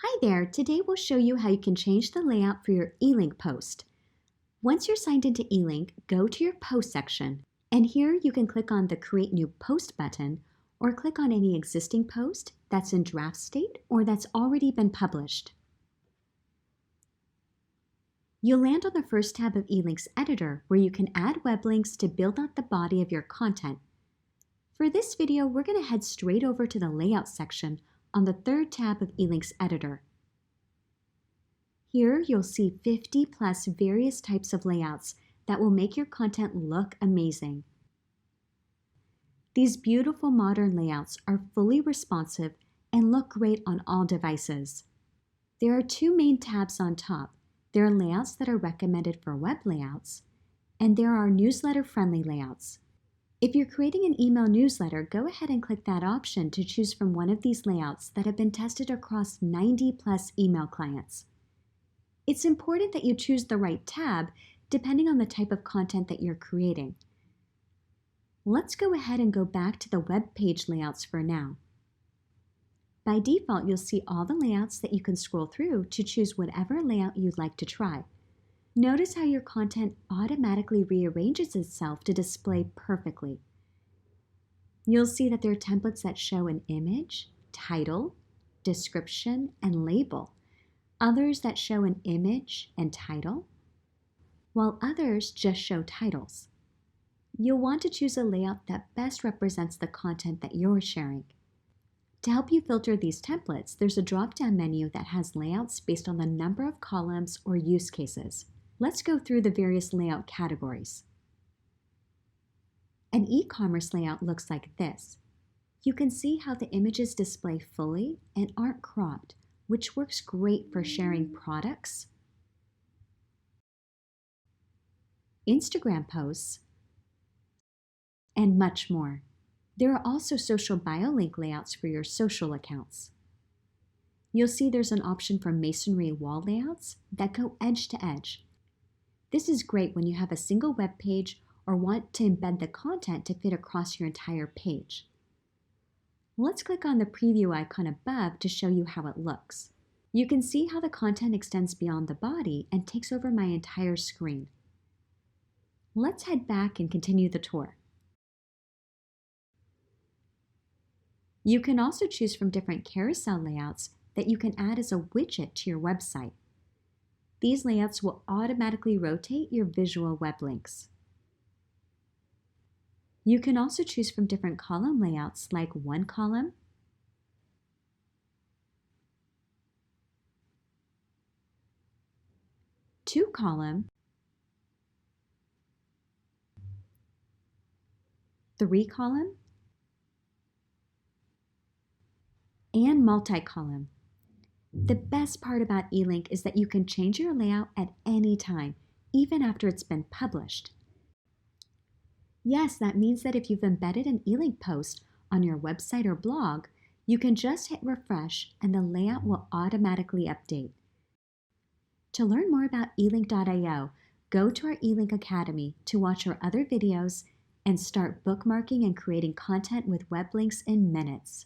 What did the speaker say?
Hi there, today we'll show you how you can change the layout for your Elink post. Once you're signed into Elink, go to your post section, and here you can click on the Create New Post button or click on any existing post that's in draft state or that's already been published. You'll land on the first tab of Elink's editor where you can add web links to build out the body of your content. For this video, we're going to head straight over to the Layout section on the third tab of Elink's editor. Here you'll see 50 plus various types of layouts that will make your content look amazing. These beautiful modern layouts are fully responsive and look great on all devices. There are two main tabs on top. There are layouts that are recommended for web layouts, and there are newsletter-friendly layouts. If you're creating an email newsletter, go ahead and click that option to choose from one of these layouts that have been tested across 90 plus email clients. It's important that you choose the right tab depending on the type of content that you're creating. Let's go ahead and go back to the web page layouts for now. By default, you'll see all the layouts that you can scroll through to choose whatever layout you'd like to try. Notice how your content automatically rearranges itself to display perfectly. You'll see that there are templates that show an image, title, description, and label. Others that show an image and title, while others just show titles. You'll want to choose a layout that best represents the content that you're sharing. To help you filter these templates, there's a drop-down menu that has layouts based on the number of columns or use cases. Let's go through the various layout categories. An e-commerce layout looks like this. You can see how the images display fully and aren't cropped, which works great for sharing products, Instagram posts, and much more. There are also social bio link layouts for your social accounts. You'll see there's an option for masonry wall layouts that go edge to edge. This is great when you have a single web page or want to embed the content to fit across your entire page. Let's click on the preview icon above to show you how it looks. You can see how the content extends beyond the body and takes over my entire screen. Let's head back and continue the tour. You can also choose from different carousel layouts that you can add as a widget to your website. These layouts will automatically rotate your visual web links. You can also choose from different column layouts like one column, two column, three column, and multi-column. The best part about Elink is that you can change your layout at any time, even after it's been published. Yes, that means that if you've embedded an Elink post on your website or blog, you can just hit refresh and the layout will automatically update. To learn more about Elink.io, go to our Elink Academy to watch our other videos and start bookmarking and creating content with web links in minutes.